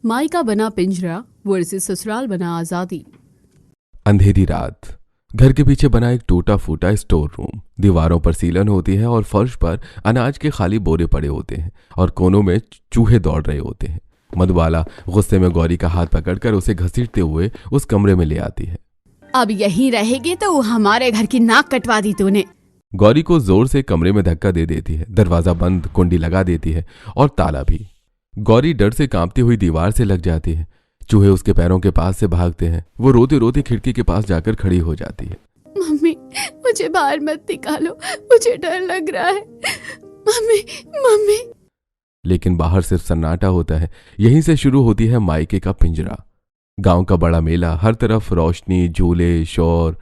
मायका बना पिंजरा वर्सेस ससुराल बना आजादी। अंधेरी रात। घर के पीछे बना एक टूटा फूटा स्टोर रूम। दीवारों पर सीलन होती है और फर्श पर अनाज के खाली बोरे पड़े होते हैं और कोनों में चूहे दौड़ रहे होते हैं। मधुबाला गुस्से में गौरी का हाथ पकड़कर उसे घसीटते हुए उस कमरे में ले आती है। अब यहीं रहेगी तो हमारे घर की नाक कटवा दी तूने। गौरी को जोर से कमरे में धक्का दे देती है। दरवाजा बंद, कुंडी लगा देती है और ताला भी। गौरी डर से कांपती हुई दीवार से लग जाती है। चूहे उसके पैरों के पास से भागते हैं। वो रोते रोते खिड़की के पास जाकर खड़ी हो जाती है। मम्मी, मुझे बाहर मत निकालो, मुझे डर लग रहा है। Mummy mummy. लेकिन बाहर सिर्फ सन्नाटा होता है। यहीं से शुरू होती है मायके का पिंजरा। गांव का बड़ा मेला, हर तरफ रोशनी, झूले, शोर।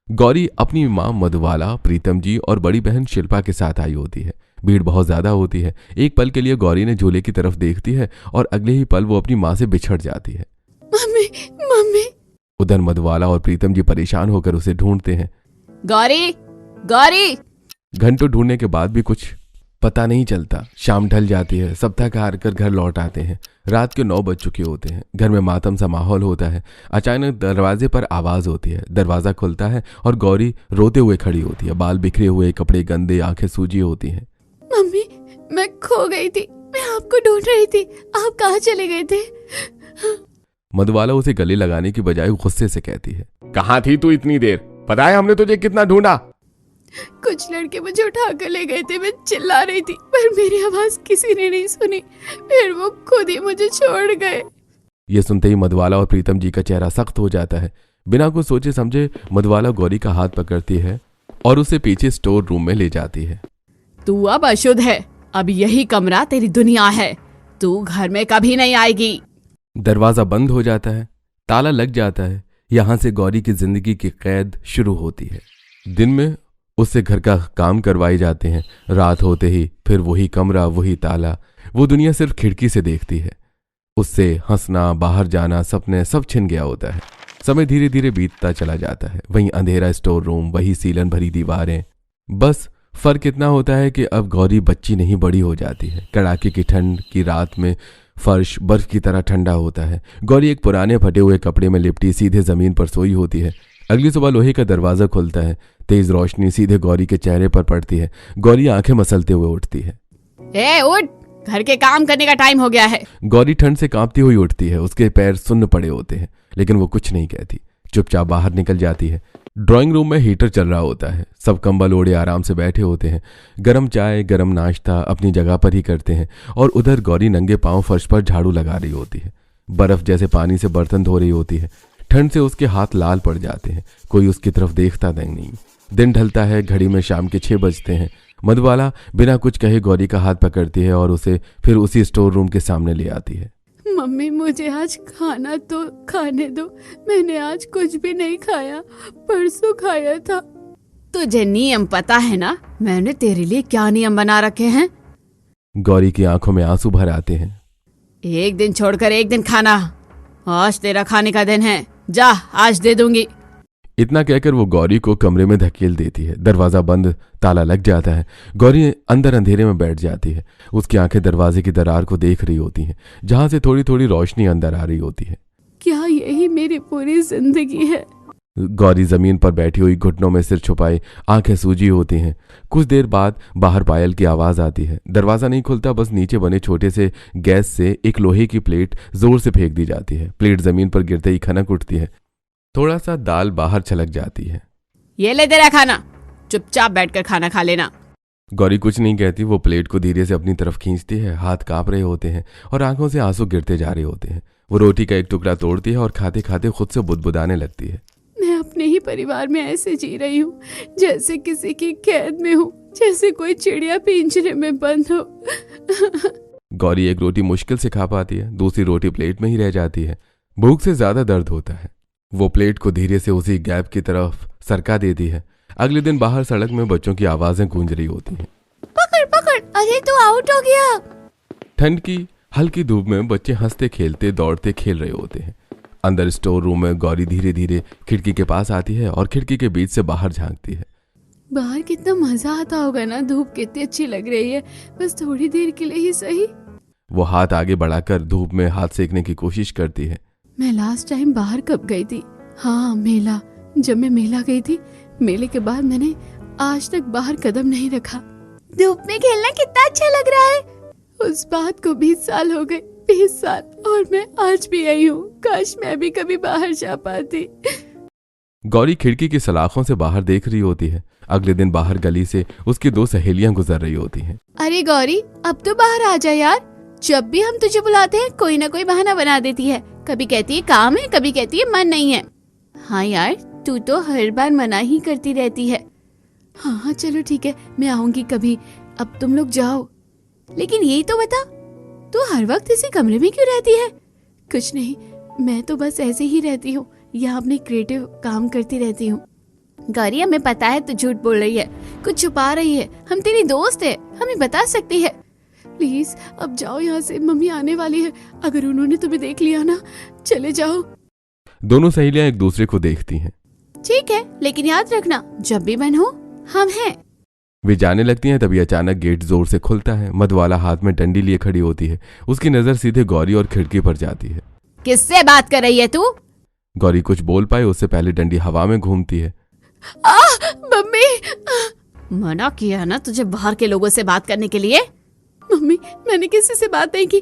गौरी अपनी माँ मधुबाला, प्रीतम जी और बड़ी बहन शिल्पा के साथ आई होती है। भीड़ बहुत ज्यादा होती है। एक पल के लिए गौरी ने झूले की तरफ देखती है और अगले ही पल वो अपनी माँ से बिछड़ जाती है। Mummy mummy. उधर मधुबाला और प्रीतम जी परेशान होकर उसे ढूंढते हैं। गौरी गौरी। घंटों ढूंढने के बाद भी कुछ पता नहीं चलता। शाम ढल जाती है। सब थक हार कर घर लौट आते हैं। रात के 9 बज चुके होते हैं। घर में मातम सा माहौल होता है। अचानक दरवाजे पर आवाज होती है। दरवाजा खुलता है और गौरी रोते हुए खड़ी होती है। बाल बिखरे हुए, कपड़े गंदे, आंखें सूजी होती हैं। मम्मी, मैं खो गई थी, मैं आपको ढूंढ रही थी, आप कहाँ चले गए थे? मधुबाला उसे गले लगाने की बजाय गुस्से से कहती है, कहाँ थी तू इतनी देर? पता है हमने तुझे कितना ढूंढा। कुछ लड़के मुझे उठा कर ले गए थे, मैं चिल्ला रही थी पर मेरी आवाज किसी ने नहीं सुनी, फिर वो खुद ही मुझे छोड़ गए। ये सुनते ही मधुबाला और प्रीतम जी का चेहरा सख्त हो जाता है। बिना कुछ सोचे समझे मधुबाला गौरी का हाथ पकड़ती है और उसे पीछे स्टोर रूम में ले जाती है। तू अब अशुद्ध है, अब यही कमरा तेरी दुनिया है, तू घर में कभी नहीं आएगी। दरवाजा बंद हो जाता है, ताला लग जाता है। यहां से गौरी की जिंदगी की कैद शुरू होती है। दिन में उससे घर का काम करवाए जाते हैं। रात होते ही फिर वही कमरा, वही ताला। वो दुनिया सिर्फ खिड़की से देखती है। उससे हंसना, बाहर जाना, सपने सब छिन गया होता है। समय धीरे धीरे बीतता चला जाता है। वहीं अंधेरा स्टोर रूम, वही सीलन भरी दीवारें। बस फर्क इतना होता है कि अब गौरी बच्ची नहीं, बड़ी हो जाती है। कड़ाके की ठंड की रात में फर्श बर्फ की तरह ठंडा होता है। गौरी एक पुराने फटे हुए कपड़े में लिपटी सीधे जमीन पर सोई होती है। अगली सुबह लोहे का दरवाजा खुलता है। तेज रोशनी सीधे गौरी के चेहरे पर पड़ती है। गौरी आंखें मसलते हुए उठती है। ए उठ, घर के काम करने का टाइम हो गया है। गौरी ठंड से कांपती हुई उठती है। उसके पैर सुन्न पड़े होते हैं, लेकिन वो कुछ नहीं कहती। चुपचाप बाहर निकल जाती है। ड्राइंग रूम में हीटर चल रहा होता है। सब कंबल ओढ़े आराम से बैठे होते हैं। गरम चाय, गरम नाश्ता अपनी जगह पर ही करते हैं और उधर गौरी नंगे पांव फर्श पर झाड़ू लगा रही होती है। बर्फ जैसे पानी से बर्तन धो रही होती है। ठंड से उसके हाथ लाल पड़ जाते हैं। कोई उसकी तरफ देखता नहीं। दिन ढलता है। घड़ी में शाम के 6 बजते हैं। मधुबाला बिना कुछ कहे गौरी का हाथ पकड़ती है और उसे फिर उसी स्टोर रूम के सामने ले आती है। मम्मी, मुझे आज खाना तो खाने दो, मैंने आज कुछ भी नहीं खाया, परसों खाया था। तुझे नियम पता है ना, मैंने तेरे लिए क्या नियम बना रखे हैं? गौरी की आंखों में आंसू भर आते हैं। एक दिन छोड़कर एक दिन खाना, आज तेरा खाने का दिन है, जा आज दे दूंगी। इतना कहकर वो गौरी को कमरे में धकेल देती है। दरवाजा बंद, ताला लग जाता है। गौरी अंदर अंधेरे में बैठ जाती है। उसकी आंखें दरवाजे की दरार को देख रही होती हैं, जहां से थोड़ी थोड़ी रोशनी अंदर आ रही होती है। क्या यही मेरी पूरी जिंदगी है? गौरी जमीन पर बैठी हुई घुटनों में सिर छुपाई आंखें सूजी होती हैं। कुछ देर बाद बाहर पायल की आवाज आती है। दरवाजा नहीं खुलता, बस नीचे बने छोटे से गैस से एक लोहे की प्लेट जोर से फेंक दी जाती है। प्लेट जमीन पर गिरते ही खनक उठती है। थोड़ा सा दाल बाहर छलक जाती है। ये ले तेरा खाना, चुपचाप बैठकर खाना खा लेना। गौरी कुछ नहीं कहती। वो प्लेट को धीरे से अपनी तरफ खींचती है। हाथ कांप रहे होते हैं और आंखों से आंसू गिरते जा रहे होते हैं। वो रोटी का एक टुकड़ा तोड़ती है और खाते खाते खुद से बुदबुदाने लगती है। मैं अपने ही परिवार में ऐसे जी रही हूँ जैसे किसी की कैद में हूँ, जैसे कोई चिड़िया पिंजरे में बंद हो। गौरी एक रोटी मुश्किल से खा पाती है। दूसरी रोटी प्लेट में ही रह जाती है। भूख से ज्यादा दर्द होता है। वो प्लेट को धीरे से उसी गैप की तरफ सरका देती है। अगले दिन बाहर सड़क में बच्चों की आवाजें गूंज रही होती हैं। पकड़ पकड़, अरे तू आउट हो गया। ठंड की हल्की धूप में बच्चे हंसते खेलते दौड़ते खेल रहे होते हैं। अंदर स्टोर रूम में गौरी धीरे धीरे खिड़की के पास आती है और खिड़की के बीच से बाहर झांकती है। बाहर कितना मजा आता होगा ना, धूप कितनी अच्छी लग रही है, बस थोड़ी देर के लिए ही सही। वो हाथ आगे बढ़ाकर धूप में हाथ सेकने की कोशिश करती है। मैं लास्ट टाइम बाहर कब गई थी? हाँ, मेला। जब मैं मेला गई थी, मेले के बाद मैंने आज तक बाहर कदम नहीं रखा। धूप में खेलना कितना अच्छा लग रहा है। उस बात को 20 साल हो गए, 20 साल, और मैं आज भी आई हूँ। काश मैं भी कभी बाहर जा पाती। गौरी खिड़की की सलाखों से बाहर देख रही होती है। अगले दिन बाहर गली से उसकी 2 सहेलियां गुजर रही होती हैं। अरे गौरी, अब तो बाहर आ जा यार। जब भी हम तुझे बुलाते हैं कोई ना कोई बहाना बना देती है। कभी कहती है काम है, कभी कहती है मन नहीं है। हाँ यार, तू तो हर बार मना ही करती रहती है। हाँ चलो ठीक है, मैं आऊंगी कभी। अब तुम लोग जाओ। लेकिन यही तो बता, तू हर वक्त इसी कमरे में क्यों रहती है? कुछ नहीं, मैं तो बस ऐसे ही रहती हूँ, यहाँ अपने क्रिएटिव काम करती रहती हूँ। गौरी, हमें पता है तू झूठ बोल रही है, कुछ छुपा रही है। हम तेरी दोस्त है, हमें बता सकती है। प्लीज अब जाओ यहाँ से, मम्मी आने वाली है। अगर उन्होंने तुम्हें देख लिया ना, चले जाओ। दोनों सहेलियां एक दूसरे को देखती हैं। ठीक है, लेकिन याद रखना, जब भी मन हो हम हैं। वे जाने लगती हैं, तभी अचानक गेट जोर से खुलता है। मधुबाला हाथ में डंडी लिए खड़ी होती है। उसकी नजर सीधे गौरी और खिड़की पर जाती है। किससे बात कर रही है तू? गौरी कुछ बोल पाए उससे पहले डंडी हवा में घूमती है। मम्मी, मना किया ना तुझे बाहर के लोगों से बात करने के लिए। मम्मी, मैंने किसी से बात नहीं की,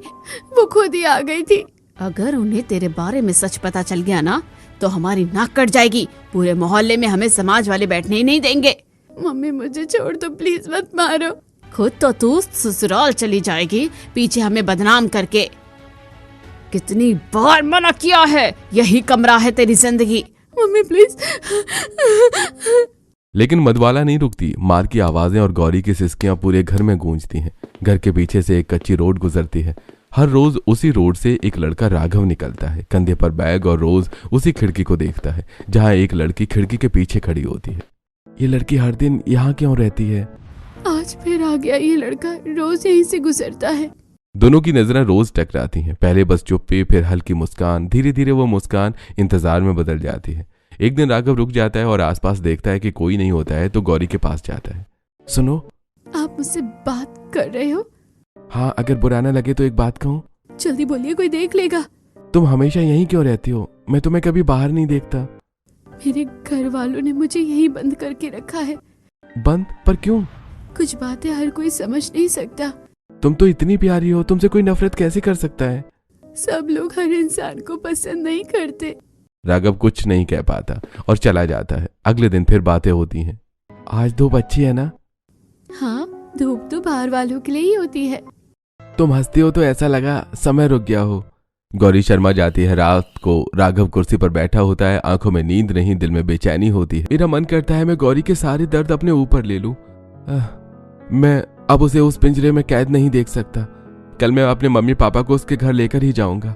वो खुद ही आ गई थी। अगर उन्हें तेरे बारे में सच पता चल गया ना, तो हमारी नाक कट जाएगी। पूरे मोहल्ले में हमें समाज वाले बैठने ही नहीं देंगे। मम्मी मुझे छोड़ दो, प्लीज मत मारो। खुद तो तू ससुराल चली जाएगी, पीछे हमें बदनाम करके। कितनी बार मना किया है, यही कमरा है तेरी जिंदगी। Mummy please. लेकिन मधुबाला नहीं रुकती। मार की आवाजें और गौरी की सिसकियां पूरे घर में गूंजती हैं। घर के पीछे से एक कच्ची रोड गुजरती है। हर रोज उसी रोड से एक लड़का राघव निकलता है, कंधे पर बैग, और रोज उसी खिड़की को देखता है जहां एक लड़की खिड़की के पीछे खड़ी होती है। ये लड़की हर दिन यहाँ क्यों रहती है? आज फिर आ गया ये लड़का, रोज यहीं से गुजरता है। दोनों की नजरें रोज टकराती हैं। पहले बस चुप्पी, फिर हल्की मुस्कान। धीरे धीरे वो मुस्कान इंतजार में बदल जाती है। एक दिन राघव रुक जाता है और आसपास देखता है कि कोई नहीं होता है, तो गौरी के पास जाता है। सुनो, आप मुझसे बात कर रहे हो? हाँ, अगर बुरा ना लगे तो एक बात कहूँ? जल्दी बोलिए, कोई देख लेगा। तुम हमेशा यहीं क्यों रहती हो? मैं तुम्हें कभी बाहर नहीं देखता। मेरे घर वालों ने मुझे यहीं बंद करके रखा है। बंद? पर क्यों? कुछ बातें हर कोई समझ नहीं सकता। तुम तो इतनी प्यारी हो, तुमसे कोई नफरत कैसे कर सकता है? सब लोग हर इंसान को पसंद नहीं करते। राघव कुछ नहीं कह पाता और चला जाता है। अगले दिन फिर बातें होती हैं। आज धूप अच्छी है ना? हाँ, धूप तो बाहर वालों के लिए ही होती है। तुम हंसती हो तो ऐसा लगा समय रुक गया हो। गौरी शर्मा जाती है। रात को राघव कुर्सी पर बैठा होता है। आंखों में नींद नहीं, दिल में बेचैनी होती है। मेरा मन करता है मैं गौरी के सारे दर्द अपने ऊपर ले लूं। मैं अब उसे उस पिंजरे में कैद नहीं देख सकता। कल मैं अपने मम्मी पापा को उसके घर लेकर ही जाऊंगा।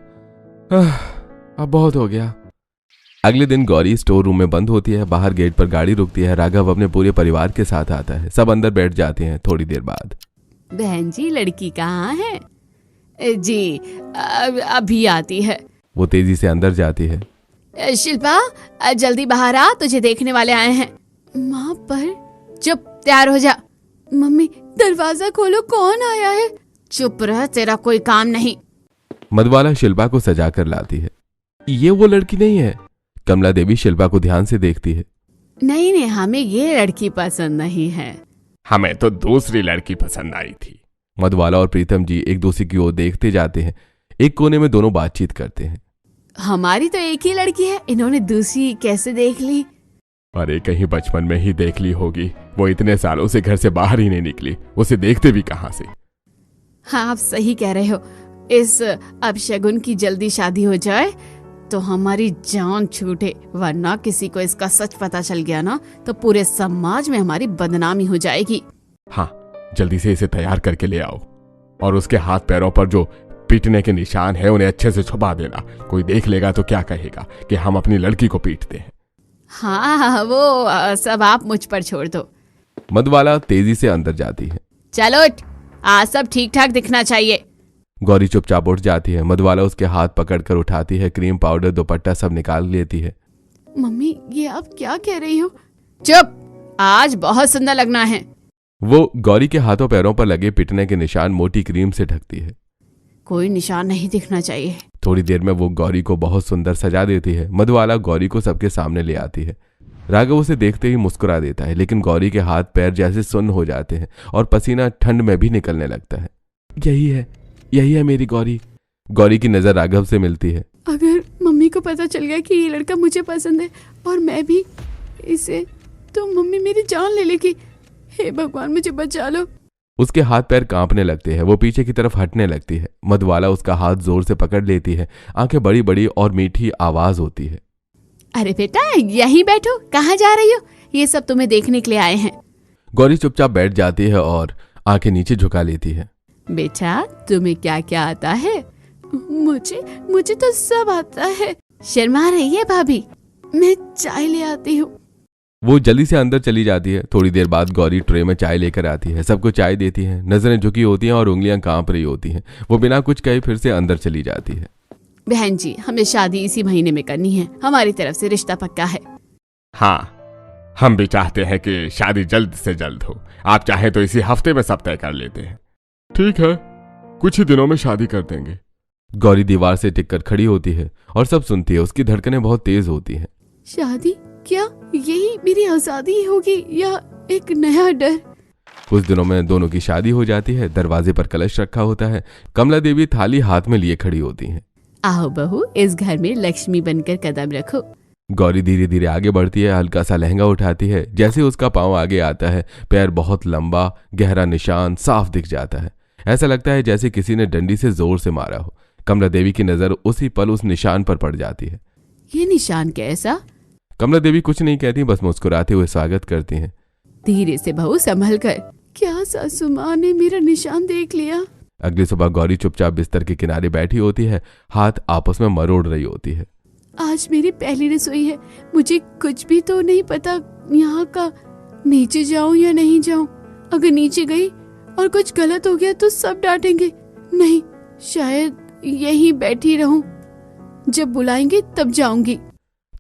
अब बहुत हो गया। अगले दिन गौरी स्टोर रूम में बंद होती है। बाहर गेट पर गाड़ी रुकती है। राघव अपने पूरे परिवार के साथ आता है। सब अंदर बैठ जाते हैं। थोड़ी देर बाद, बहन जी, लड़की कहाँ है? जी अभी आती है। वो तेजी से अंदर जाती है। शिल्पा, जल्दी बाहर आ, तुझे देखने वाले आए हैं। माँ पर चुप, तैयार हो जा। मम्मी, दरवाजा खोलो, कौन आया है? चुप रह, तेरा कोई काम नहीं। मधुबाला शिल्पा को सजा कर लाती है। ये वो लड़की नहीं है? कमला देवी शिल्पा को ध्यान से देखती है। नहीं नहीं, हमें ये लड़की पसंद नहीं है। हमें तो दूसरी लड़की पसंद आई थी। मधुबाला और प्रीतम जी एक दूसरे की ओर देखते जाते हैं। एक कोने में दोनों बातचीत करते हैं। हमारी तो एक ही लड़की है, इन्होंने दूसरी कैसे देख ली? अरे कहीं बचपन में ही देख ली होगी। वो इतने सालों से घर से बाहर ही नहीं निकली, उसे देखते भी कहां से। हाँ, आप सही कह रहे हो। इस अपशगुन की जल्दी शादी हो जाए तो हमारी जान छूटे, वरना किसी को इसका सच पता चल गया ना, तो पूरे समाज में हमारी बदनामी हो जाएगी। हाँ, जल्दी से इसे तैयार करके ले आओ और उसके हाथ पैरों पर जो पीटने के निशान है उन्हें अच्छे से छुपा देना। कोई देख लेगा तो क्या कहेगा कि हम अपनी लड़की को पीटते हैं। हाँ, वो सब आप मुझ पर छोड़ दो। मधुबाला तेजी से अंदर जाती है। चलो उठ, आज सब ठीक ठाक दिखना चाहिए। गौरी चुपचाप उठ जाती है। मधुबाला उसके हाथ पकड़कर उठाती है। क्रीम पाउडर, दुपट्टा सब निकाल लेती है। मम्मी, ये आप क्या कह रही हो? चुप, आज बहुत सुंदर लगना है। वो गौरी के हाथों पैरों पर लगे पिटने के निशान मोटी क्रीम से ढकती है। कोई निशान नहीं दिखना चाहिए। थोड़ी देर में वो गौरी को बहुत सुंदर सजा देती है। मधुबाला गौरी को सबके सामने ले आती है। राघव उसे देखते ही मुस्कुरा देता है, लेकिन गौरी के हाथ पैर जैसे सुन्न हो जाते हैं और पसीना ठंड में भी निकलने लगता है। यही है मेरी गौरी। गौरी की नजर राघव से मिलती है। अगर मम्मी को पता चल गया कि ये लड़का मुझे पसंद है और मैं भी इसे, तो मम्मी मेरी जान ले लेगी। हे भगवान, मुझे बचा लो। उसके हाथ पैर कांपने लगते हैं। वो पीछे की तरफ हटने लगती है। मधुबाला उसका हाथ जोर से पकड़ लेती है। आंखें बड़ी बड़ी और मीठी आवाज होती है। अरे बेटा, यहीं बैठो, कहाँ जा रही हो? ये सब तुम्हें देखने के लिए आए हैं। गौरी चुपचाप बैठ जाती है और आंखें नीचे झुका लेती है। बेटा, तुम्हें क्या क्या आता है? मुझे तो सब आता है। शर्मा रही है भाभी, मैं चाय ले आती हूँ। वो जल्दी से अंदर चली जाती है। थोड़ी देर बाद गौरी ट्रे में चाय लेकर आती है। सबको चाय देती है। नजरें झुकी होती हैं और उंगलियां कांप रही होती हैं। वो बिना कुछ कहे फिर से अंदर चली जाती है। बहन जी, हमें शादी इसी महीने में करनी है। हमारी तरफ से रिश्ता पक्का है। हाँ, हम भी चाहते हैं कि शादी जल्द से जल्द हो। आप चाहे तो इसी हफ्ते में सब तय कर लेते हैं। ठीक है, कुछ ही दिनों में शादी कर देंगे। गौरी दीवार से टिककर खड़ी होती है और सब सुनती है। उसकी धड़कनें बहुत तेज होती हैं। शादी? क्या यही मेरी आजादी होगी या एक नया डर? कुछ दिनों में दोनों की शादी हो जाती है। दरवाजे पर कलश रखा होता है। कमला देवी थाली हाथ में लिए खड़ी होती हैं। आओ बहू, इस घर में लक्ष्मी बनकर कदम रखो। गौरी धीरे धीरे आगे बढ़ती है। हल्का सा लहंगा उठाती है। जैसे उसका पांव आगे आता है, पैर बहुत लंबा गहरा निशान साफ दिख जाता है। ऐसा लगता है जैसे किसी ने डंडी से जोर से मारा हो। कमला देवी की नजर उसी पल उस निशान पर पड़ जाती है। ये निशान कैसा? कमला देवी कुछ नहीं कहती, बस मुस्कुराते हुए स्वागत करती हैं। धीरे से बहू, संभल कर। क्या सासू माँ ने मेरा निशान देख लिया? अगली सुबह गौरी चुपचाप बिस्तर के किनारे बैठी होती है। हाथ आपस में मरोड़ रही होती है। आज मेरी पहली रसोई है। मुझे कुछ भी तो नहीं पता यहाँ का। नीचे जाऊं या नहीं जाऊं? अगर नीचे गई और कुछ गलत हो गया तो सब डांटेंगे। नहीं, शायद यहीं बैठी रहूं। जब बुलाएंगे तब जाऊंगी।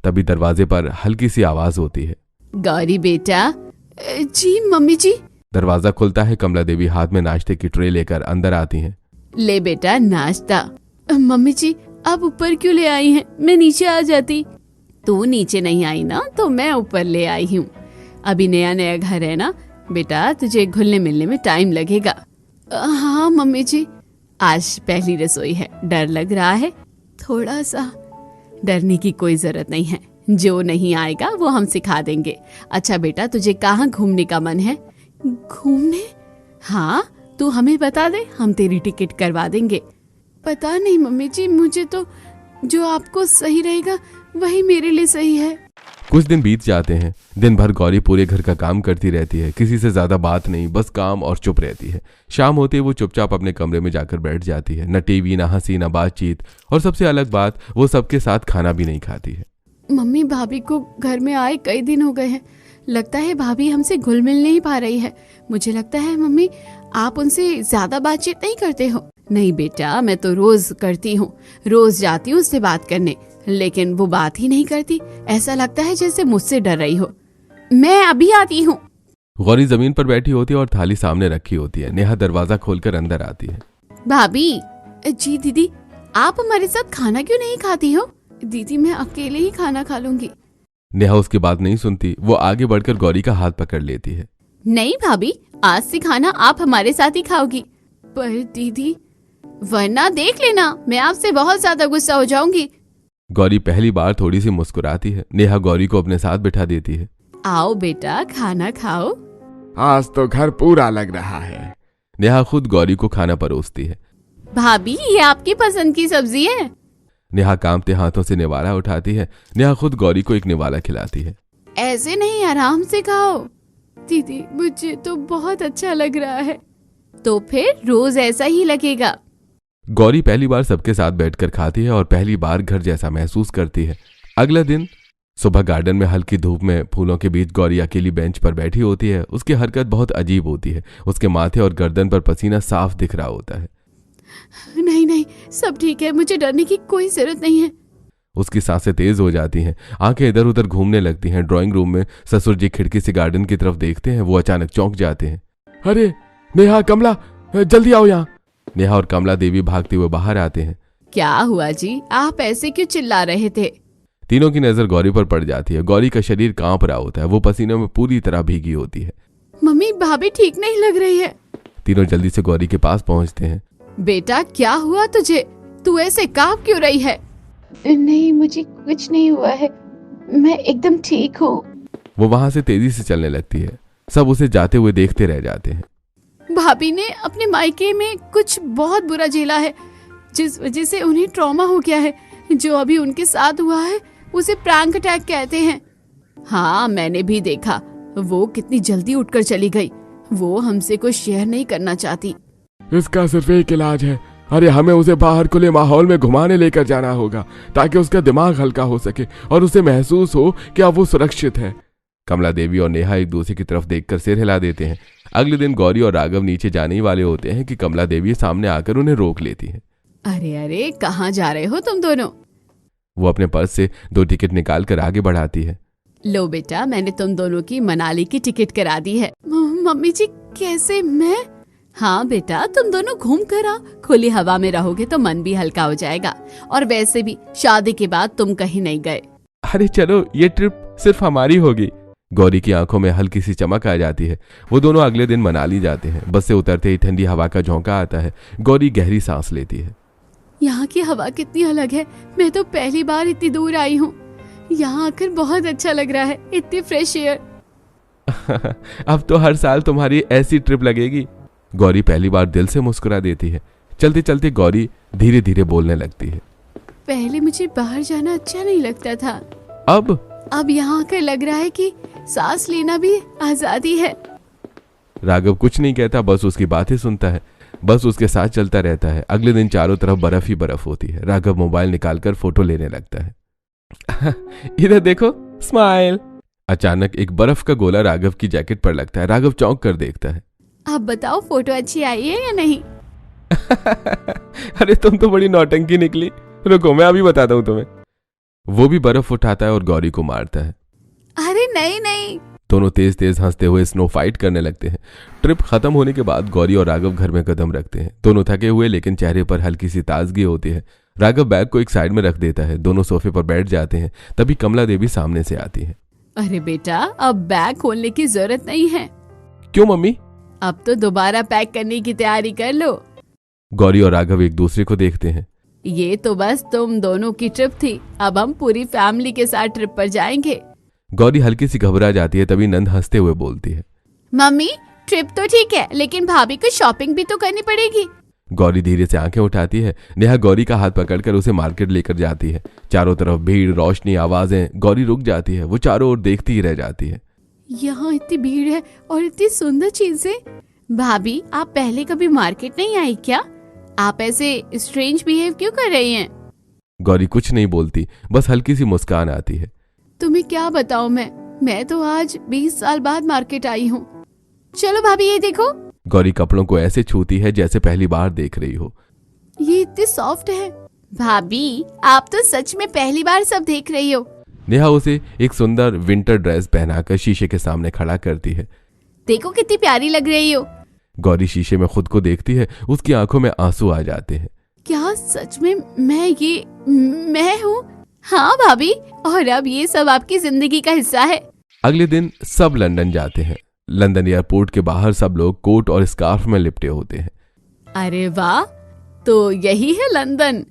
तभी दरवाजे पर हल्की सी आवाज होती है। गौरी बेटा। जी मम्मी जी। दरवाजा खुलता है। कमला देवी हाथ में नाश्ते की ट्रे लेकर अंदर आती हैं। ले बेटा नाश्ता। मम्मी जी, आप ऊपर क्यों ले आई हैं? मैं नीचे आ जाती। तू नीचे नहीं आई ना, तो मैं ऊपर ले आई हूँ। अभी नया नया घर है ना बेटा, तुझे घुलने मिलने में टाइम लगेगा। हाँ मम्मी जी। आज पहली रसोई है, डर लग रहा है थोड़ा सा। डरने की कोई जरूरत नहीं है। जो नहीं आएगा वो हम सिखा देंगे। अच्छा बेटा, तुझे कहाँ घूमने का मन है? घूमने? हाँ, तू हमें बता दे, हम तेरी टिकट करवा देंगे। पता नहीं मम्मी जी, मुझे तो जो आपको सही रहेगा वही मेरे लिए सही है। कुछ दिन बीत जाते हैं। दिन भर गौरी पूरे घर का काम करती रहती है। किसी से ज्यादा बात नहीं, बस काम और चुप रहती है। शाम होते ही वो चुपचाप अपने कमरे में जाकर बैठ जाती है। न टीवी, न हंसी, न बातचीत, और सबसे अलग बात, वो सबके साथ खाना भी नहीं खाती है। मम्मी, भाभी को घर में आए कई दिन हो गए हैं। लगता है भाभी हमसे घुल मिल नहीं पा रही है। मुझे लगता है मम्मी, आप उनसे ज्यादा बातचीत नहीं करते हो। नहीं बेटा, मैं तो रोज करती हूँ। रोज जाती हूँ उससे बात करने, लेकिन वो बात ही नहीं करती। ऐसा लगता है जैसे मुझसे डर रही हो। मैं अभी आती हूँ। गौरी जमीन पर बैठी होती है और थाली सामने रखी होती है। नेहा दरवाजा खोलकर अंदर आती है। भाभी। जी दीदी, आप हमारे साथ खाना क्यों नहीं खाती हो? दीदी, मैं अकेले ही खाना खा लूंगी। नेहा उसकी बात नहीं सुनती। वो आगे बढ़कर गौरी का हाथ पकड़ लेती है। नहीं भाभी, आज से खाना आप हमारे साथ ही खाओगी। पर दीदी, वरना देख लेना, मैं आपसे बहुत ज्यादा गुस्सा हो जाऊंगी। गौरी पहली बार थोड़ी सी मुस्कुराती है। नेहा गौरी को अपने साथ बिठा देती है। आओ बेटा, खाना खाओ। आज तो घर पूरा लग रहा है। नेहा खुद गौरी को खाना परोसती है। भाभी, ये आपकी पसंद की सब्जी है। नेहा कांपते हाथों से निवाला उठाती है। नेहा खुद गौरी को एक निवाला खिलाती है। ऐसे नहीं, आराम से खाओ। दीदी, मुझे तो बहुत अच्छा लग रहा है। तो फिर रोज ऐसा ही लगेगा। गौरी पहली बार सबके साथ बैठकर खाती है और पहली बार घर जैसा महसूस करती है। अगला दिन सुबह गार्डन में हल्की धूप में फूलों के बीच गौरी अकेली बेंच पर बैठी होती है। उसकी हरकत बहुत अजीब होती है। उसके माथे और गर्दन पर पसीना साफ दिख रहा होता है। नहीं नहीं, सब ठीक है, मुझे डरने की कोई जरूरत नहीं है। उसकी सांसें तेज हो जाती हैं। आंखें इधर उधर घूमने लगती हैं। ड्राइंग रूम में ससुर जी खिड़की से गार्डन की तरफ देखते हैं। वो अचानक चौंक जाते हैं। अरे नेहा, कमला, जल्दी आओ यहाँ। नेहा और कमला देवी भागते हुए बाहर आते हैं। क्या हुआ जी, आप ऐसे क्यों चिल्ला रहे थे? तीनों की नजर गौरी पर पड़ जाती है। गौरी का शरीर कांप रहा होता है, वो पसीने में पूरी तरह भीगी होती है। मम्मी, भाभी ठीक नहीं लग रही है। तीनों जल्दी से गौरी के पास पहुंचते हैं। बेटा क्या हुआ तुझे? तू ऐसे कांप क्यों रही है? नहीं, मुझे कुछ नहीं हुआ है, मैं एकदम ठीक हूँ। वो वहां से तेजी से चलने लगती है। सब उसे जाते हुए देखते रह जाते हैं। भाभी ने अपने मायके में कुछ बहुत बुरा झेला है, जिस वजह से उन्हें ट्रॉमा हो गया है। जो अभी उनके साथ हुआ है उसे प्रैंक अटैक कहते हैं। हाँ, मैंने भी देखा। वो कितनी जल्दी उठकर चली गई। वो हमसे कुछ शेयर नहीं करना चाहती। इसका सिर्फ एक इलाज है। अरे हमें उसे बाहर खुले माहौल में घुमाने लेकर जाना होगा ताकि उसका दिमाग हल्का हो सके और उसे महसूस हो कि अब वो सुरक्षित है। कमला देवी और नेहा एक दूसरे की तरफ देखकर सिर हिला देते हैं। अगले दिन गौरी और राघव नीचे जाने ही वाले होते हैं कि कमला देवी सामने आकर उन्हें रोक लेती है। अरे अरे, कहाँ जा रहे हो तुम दोनों? वो अपने पर्स से 2 टिकट निकाल कर आगे बढ़ाती है। लो बेटा, मैंने तुम दोनों की मनाली की टिकट करा दी है। मम्मी जी, कैसे? मैं? हाँ बेटा, तुम दोनों घूम कर आओ। खुली हवा में रहोगे तो मन भी हल्का हो जाएगा। और वैसे भी शादी के बाद तुम कहीं नहीं गए। अरे चलो, ये ट्रिप सिर्फ हमारी होगी। गौरी की आंखों में हल्की सी चमक आ जाती है। वो दोनों अगले दिन मनाली जाते हैं। बस से उतरते ही ठंडी हवा का झोंका आता है। गौरी गहरी सांस लेती है। यहाँ की हवा कितनी अलग है। मैं तो पहली बार इतनी दूर आई हूँ। यहाँ आकर बहुत अच्छा लग रहा है, इतनी फ्रेश एयर। अब तो हर साल तुम्हारी ऐसी ट्रिप लगेगी। गौरी पहली बार दिल से मुस्कुरा देती है। चलते चलते गौरी धीरे धीरे बोलने लगती है। पहले मुझे बाहर जाना अच्छा नहीं लगता था। अब यहाँ आकर लग रहा है कि सांस लेना भी आजादी है। राघव कुछ नहीं कहता, बस उसकी बातें सुनता है। बस उसके साथ चलता रहता है। अगले दिन चारों तरफ बर्फ ही बर्फ होती है। राघव मोबाइल निकालकर फोटो लेने लगता है। इधर देखो, स्माइल। अचानक एक बर्फ का गोला राघव की जैकेट पर लगता है। राघव चौंक कर देखता है। आप बताओ, फोटो अच्छी आई है या नहीं? अरे तुम तो बड़ी नौटंकी निकली। रुको, मैं अभी बताता हूँ तुम्हें। वो भी बर्फ उठाता है और गौरी को मारता है। अरे नहीं नहीं। दोनों तेज तेज हंसते हुए स्नो फाइट करने लगते हैं। ट्रिप खत्म होने के बाद गौरी और राघव घर में कदम रखते हैं। दोनों थके हुए, लेकिन चेहरे पर हल्की सी ताजगी होती है। राघव बैग को एक साइड में रख देता है। दोनों सोफे पर बैठ जाते हैं। तभी कमला देवी सामने से आती है। अरे बेटा, अब बैग खोलने की जरूरत नहीं है। क्यों मम्मी? अब तो दोबारा पैक करने की तैयारी कर लो। गौरी और राघव एक दूसरे को देखते हैं। ये तो बस तुम दोनों की ट्रिप थी, अब हम पूरी फैमिली के साथ ट्रिप पर जाएंगे। गौरी हल्की सी घबरा जाती है। तभी नंद हंसते हुए बोलती है, मम्मी, ट्रिप तो ठीक है, लेकिन भाभी को शॉपिंग भी तो करनी पड़ेगी। गौरी धीरे से आंखें उठाती है। नेहा गौरी का हाथ पकड़कर उसे मार्केट लेकर जाती है। चारों तरफ भीड़, रोशनी, आवाजें। गौरी रुक जाती है। वो चारों ओर देखती ही रह जाती है। यहाँ इतनी भीड़ है और इतनी सुंदर चीजें। भाभी, आप पहले कभी मार्केट नहीं आई क्या? आप ऐसे स्ट्रेंज बिहेव क्यों कर रही हैं? गौरी कुछ नहीं बोलती, बस हल्की सी मुस्कान आती है। तुम्हें क्या बताऊं मैं तो आज 20 साल बाद मार्केट आई हूँ। चलो भाभी, ये देखो। गौरी कपड़ों को ऐसे छूती है जैसे पहली बार देख रही हो। ये इतने सॉफ्ट है। भाभी, आप तो सच में पहली बार सब देख रही हो। नेहा उसे एक सुंदर विंटर ड्रेस पहनाकर शीशे के सामने खड़ा करती है। देखो कितनी प्यारी लग रही हो। गौरी शीशे में खुद को देखती है। उसकी आंखों में आंसू आ जाते हैं। क्या सच में मैं हूँ? हाँ भाभी, और अब ये सब आपकी जिंदगी का हिस्सा है। अगले दिन सब लंदन जाते हैं। लंदन एयरपोर्ट के बाहर सब लोग कोट और स्कार्फ में लिपटे होते हैं। अरे वाह, तो यही है लंदन।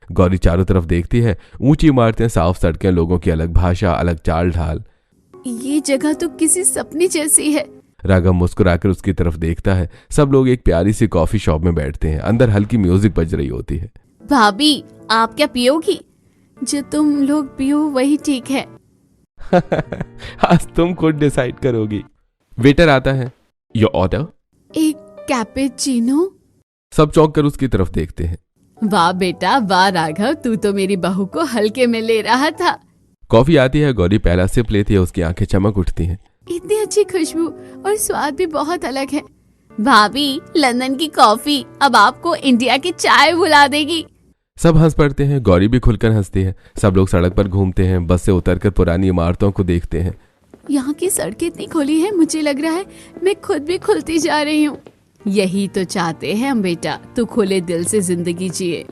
गौरी चारों तरफ देखती है। ऊंची इमारतें, साफ सड़कें, लोगों की अलग भाषा, अलग चाल ढाल। ये जगह तो किसी सपने जैसी है। राघव मुस्कुराकर उसकी तरफ देखता है। सब लोग एक प्यारी सी कॉफी शॉप में बैठते हैं। अंदर हल्की म्यूजिक बज रही होती है। भाभी, आप क्या पियोगी? जो तुम लोग पियो वही ठीक है। आज तुम खुद डिसाइड करोगी। वेटर आता है। Your order. एक कैपेचिनो। सब चौंक कर उसकी तरफ देखते हैं। वाह बेटा वाह राघव, तू तो मेरी बहू को हल्के में ले रहा था। कॉफी आती है। गौरी पहला सिप लेती है। उसकी आंखें चमक उठती हैं। इतनी अच्छी खुशबू और स्वाद भी बहुत अलग है। भाभी, लंदन की कॉफी अब आपको इंडिया की चाय भुला देगी। सब हंस पड़ते हैं। गौरी भी खुलकर हंसती है। सब लोग सड़क पर घूमते हैं। बस से उतरकर पुरानी इमारतों को देखते हैं। यहाँ की सड़कें इतनी खुली है, मुझे लग रहा है मैं खुद भी खुलती जा रही हूँ। यही तो चाहते हैं हम बेटा, तू खुले दिल से जिंदगी जिए।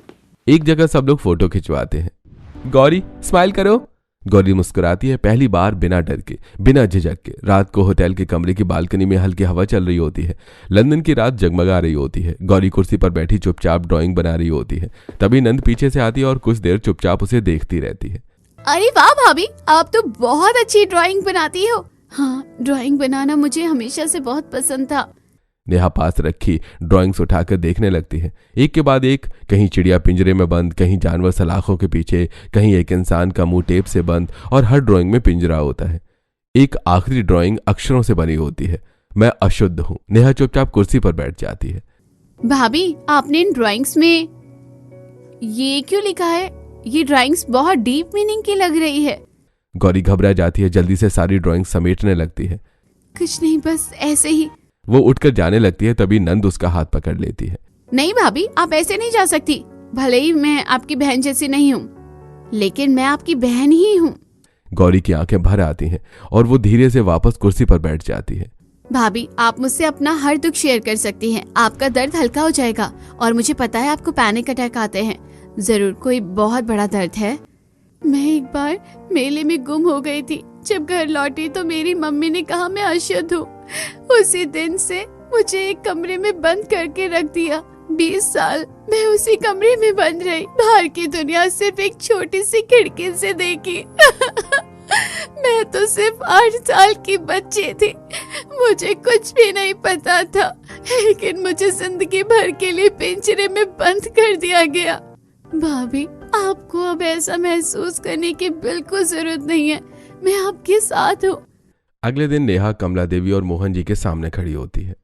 एक जगह सब लोग फोटो खिंचवाते हैं। गौरी स्माइल करो। गौरी मुस्कुराती है, पहली बार बिना डर के, बिना झिझक के। रात को होटल के कमरे की बालकनी में हल्की हवा चल रही होती है। लंदन की रात जगमगा रही होती है। गौरी कुर्सी पर बैठी चुपचाप ड्राइंग बना रही होती है। तभी नंद पीछे से आती है और कुछ देर चुपचाप उसे देखती रहती है। अरे वाह भाभी, आप तो बहुत अच्छी ड्राइंग बनाती हो। हाँ, ड्राइंग बनाना मुझे हमेशा से बहुत पसंद था। नेहा पास रखी ड्राइंग्स उठाकर देखने लगती है। एक के बाद एक, कहीं चिड़िया पिंजरे में बंद, कहीं जानवर सलाखों के पीछे, कहीं एक इंसान का मुंह टेप से बंद, और हर ड्राइंग में पिंजरा होता है। एक आखिरी ड्राइंग अक्षरों से बनी होती है, मैं अशुद्ध हूँ। नेहा चुपचाप कुर्सी पर बैठ जाती है। भाभी, आपने इन ड्राइंग्स में ये क्यों लिखा है? ये ड्राइंग्स बहुत डीप मीनिंग की लग रही है। गौरी घबरा जाती है, जल्दी से सारी ड्राइंग समेटने लगती है। कुछ नहीं, बस ऐसे ही। वो उठकर जाने लगती है, तभी नंद उसका हाथ पकड़ लेती है। नहीं भाभी, आप ऐसे नहीं जा सकती। भले ही मैं आपकी बहन जैसी नहीं हूँ, लेकिन मैं आपकी बहन ही हूँ। गौरी की आंखें भर आती हैं और वो धीरे से वापस कुर्सी पर बैठ जाती है। भाभी, आप मुझसे अपना हर दुख शेयर कर सकती हैं। आपका दर्द हल्का हो जाएगा। और मुझे पता है आपको पैनिक अटैक आते हैं। जरूर कोई बहुत बड़ा दर्द है। मैं एक बार मेले में गुम हो गई थी। जब घर लौटी तो मेरी मम्मी ने कहा मैं अशुद्ध हूँ। उसी दिन से मुझे एक कमरे में बंद करके रख दिया। 20 साल मैं उसी कमरे में बंद रही। बाहर की दुनिया सिर्फ एक छोटी सी खिड़की से देखी। मैं तो सिर्फ 8 साल की बच्ची थी। मुझे कुछ भी नहीं पता था, लेकिन मुझे जिंदगी भर के लिए पिंजरे में बंद कर दिया गया। भाभी, आपको अब ऐसा महसूस करने की बिल्कुल जरूरत नहीं है। मैं आपके साथ हूँ। अगले दिन नेहा कमला देवी और मोहन जी के सामने खड़ी होती है।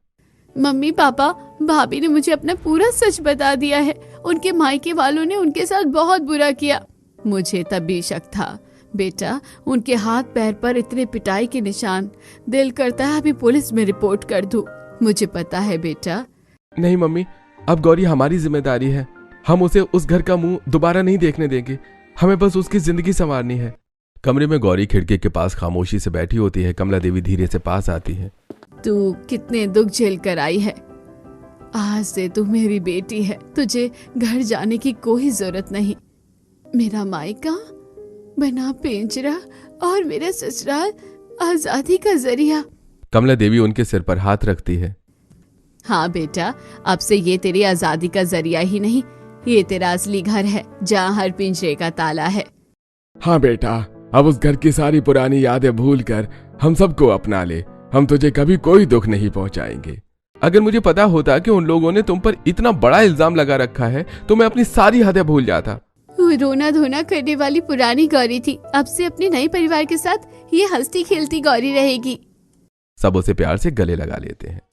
मम्मी पापा, भाभी ने मुझे अपना पूरा सच बता दिया है। उनके मायके वालों ने उनके साथ बहुत बुरा किया। मुझे तब भी शक था बेटा, उनके हाथ पैर पर इतने पिटाई के निशान। दिल करता है अभी पुलिस में रिपोर्ट कर दूं। मुझे पता है बेटा। नहीं मम्मी, अब गौरी हमारी जिम्मेदारी है। हम उसे उस घर का मुंह दोबारा नहीं देखने देंगे। हमें बस उसकी जिंदगी संवारनी है। कमरे में गौरी खिड़की के पास खामोशी से बैठी होती है। कमला देवी धीरे से पास आती है। तू कितने दुख झेल कर आई है। आज से तू मेरी बेटी है। तुझे घर जाने की कोई जरूरत नहीं। मेरा मायका बना पिंजरा और मेरा ससुराल आजादी का जरिया। कमला देवी उनके सिर पर हाथ रखती है। हाँ बेटा, अब से ये तेरी आजादी का जरिया ही नहीं, ये तेरा असली घर है, जहाँ हर पिंजरे का ताला है। हाँ बेटा, अब उस घर की सारी पुरानी यादें भूलकर हम सबको अपना ले। हम तुझे कभी कोई दुख नहीं पहुंचाएंगे। अगर मुझे पता होता कि उन लोगों ने तुम पर इतना बड़ा इल्जाम लगा रखा है तो मैं अपनी सारी हदें भूल जाता। वो रोना धोना करने वाली पुरानी गौरी थी। अब से अपने नए परिवार के साथ ये हंसती खेलती गौरी रहेगी। सब उसे प्यार से गले लगा लेते हैं।